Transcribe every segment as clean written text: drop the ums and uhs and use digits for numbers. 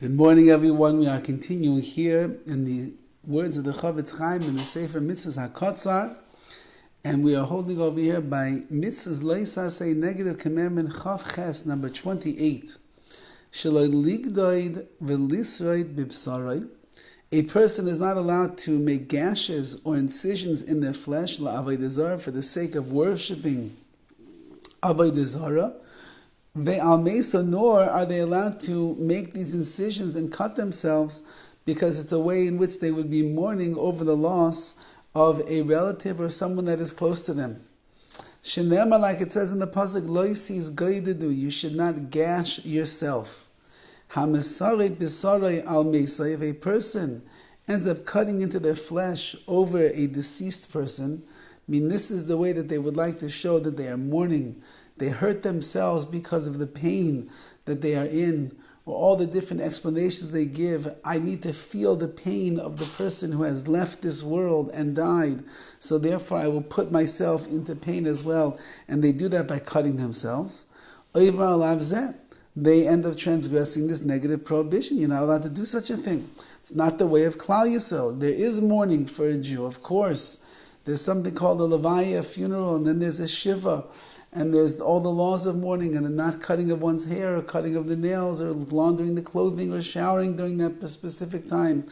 Good morning, everyone. We are continuing here in the words of the Horowitz Chaim in the Sefer Mitzvah HaKotzar, and we are holding over here by Mitzvahs Leisa say negative commandment Chav Ches number 28. Shaloi ligdoid v'lisroid b'bsarai. A person is not allowed to make gashes or incisions in their flesh la'avodah zarah for the sake of worshipping avodah zarah. Nor are they allowed to make these incisions and cut themselves because it's a way in which they would be mourning over the loss of a relative or someone that is close to them. Shenema, like it says in the pasuk, lo yisiz goydedu, you should not gash yourself. Hamesaret b'sarai al mesa, if a person ends up cutting into their flesh over a deceased person, this is the way that they would like to show that they are mourning. They hurt themselves because of the pain that they are in, or all the different explanations they give. I need to feel the pain of the person who has left this world and died, so therefore I will put myself into pain as well. And they do that by cutting themselves. They end up transgressing this negative prohibition. You're not allowed to do such a thing. It's not the way of Klal Yisrael. There is mourning for a Jew, of course. There's something called a levaya, a funeral, and then there's a shiva. And there's all the laws of mourning, and the not cutting of one's hair, or cutting of the nails, or laundering the clothing, or showering during that specific time,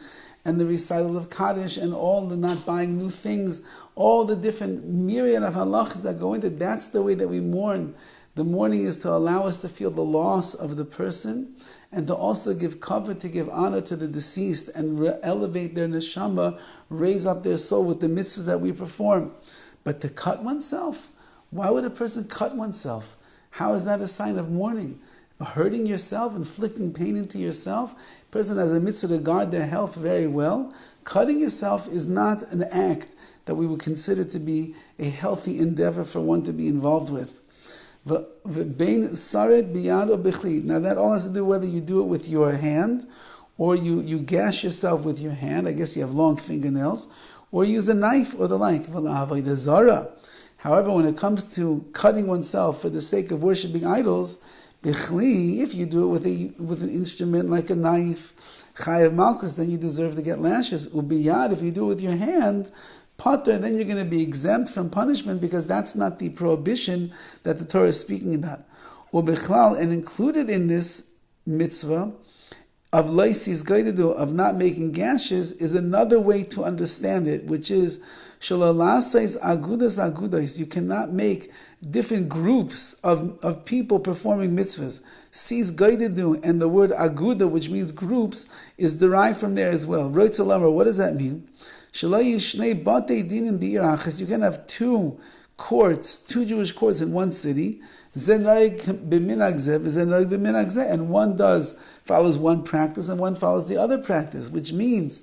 and the recital of Kaddish, and all the not buying new things, all the different myriad of halachas that go into it. That's the way that we mourn. The mourning is to allow us to feel the loss of the person, and to also give cover, to give honor to the deceased, and elevate their neshama, raise up their soul with the mitzvahs that we perform. But to cut oneself, why would a person cut oneself? How is that a sign of mourning? Hurting yourself, inflicting pain into yourself? A person has a mitzvah to guard their health very well. Cutting yourself is not an act that we would consider to be a healthy endeavor for one to be involved with. Now that all has to do whether you do it with your hand, or you gash yourself with your hand. I guess you have long fingernails, or use a knife or the like. However, when it comes to cutting oneself for the sake of worshiping idols, if you do it with an instrument like a knife, chayav malchus, then you deserve to get lashes. Ubiyad, if you do it with your hand, pater, then you're going to be exempt from punishment, because that's not the prohibition that the Torah is speaking about. And included in this mitzvah of loisis gaidedu, of not making gashes, is another way to understand it, which is shalalasais agudas. You cannot make different groups of people performing mitzvahs. Sis gaidedu, and the word aguda, which means groups, is derived from there as well. What does that mean? You can have two Jewish courts in one city, and one follows one practice and one follows the other practice, which means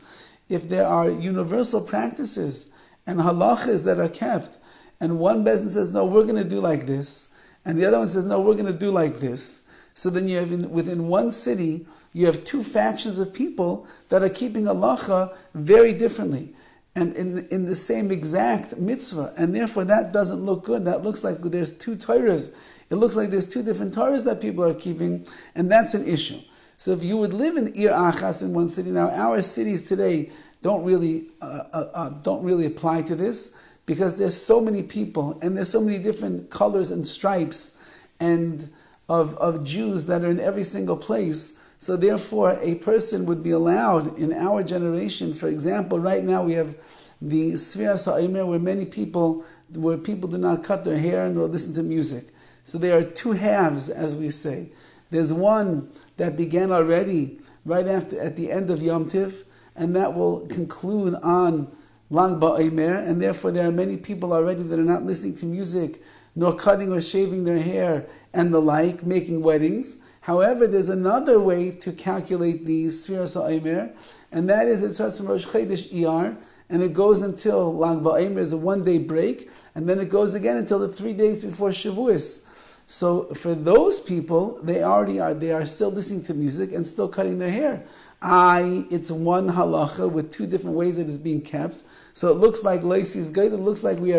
if there are universal practices and halachas that are kept, and one bezdin says, no, we're going to do like this, and the other one says, no, we're going to do like this, so then you have within one city, you have two factions of people that are keeping halacha very differently, and in the same exact mitzvah, and therefore that doesn't look good. That looks like there's two Torahs. It looks like there's two different Torahs that people are keeping, and that's an issue. So if you would live in Ir Achas in one city, now our cities today don't really apply to this, because there's so many people, and there's so many different colors and stripes and of Jews that are in every single place. So therefore, a person would be allowed in our generation. For example, right now we have the Sefer where people do not cut their hair nor listen to music. So there are two halves, as we say. There's one that began already right at the end of Yom Tiv, and that will conclude on Lag BaOmer, and therefore there are many people already that are not listening to music, nor cutting or shaving their hair, and the like, making weddings. However, there's another way to calculate the Sfiras HaOmer, and that is it starts from Rosh Chodesh Iyar, and it goes until Lag BaOmer is a one-day break, and then it goes again until the 3 days before Shavuos. So for those people, they are still listening to music and still cutting their hair. It's one halacha with two different ways that is being kept. So it looks like Lacy is good. It looks like we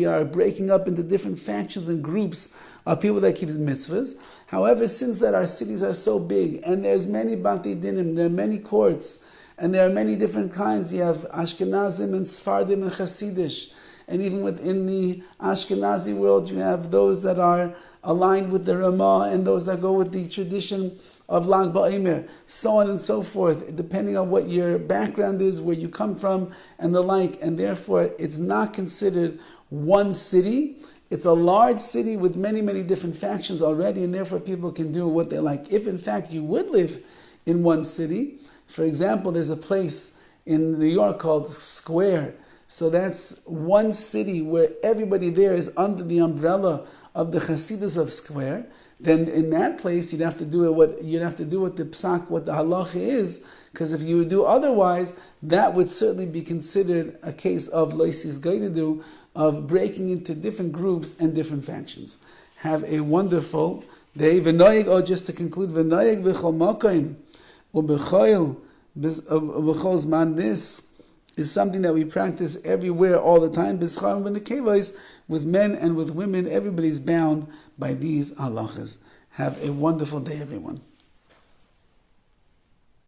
are breaking up into different factions and groups of people that keeps mitzvahs. However, since that our cities are so big, and there's many Bati Dinim, there are many courts, and there are many different kinds. You have Ashkenazim and Sephardim and Hasidish. And even within the Ashkenazi world, you have those that are aligned with the Ramah and those that go with the tradition of Lag BaOmer, so on and so forth, depending on what your background is, where you come from, and the like. And therefore, it's not considered one city. It's a large city with many, many different factions already, and therefore people can do what they like. If in fact you would live in one city, for example, there's a place in New York called Square. So that's one city where everybody there is under the umbrella of the Hasidus of Square. Then in that place you'd have to do what the psak, what the halacha is, because if you would do otherwise, that would certainly be considered a case of loisis gaidu, of breaking into different groups and different factions. Have a wonderful day. V'noyeg, or just to conclude, v'noyeg b'chol makayim u'b'choil b'chol zman. This is something that we practice everywhere, all the time. With men and with women, everybody's bound by these halachas. Have a wonderful day, everyone.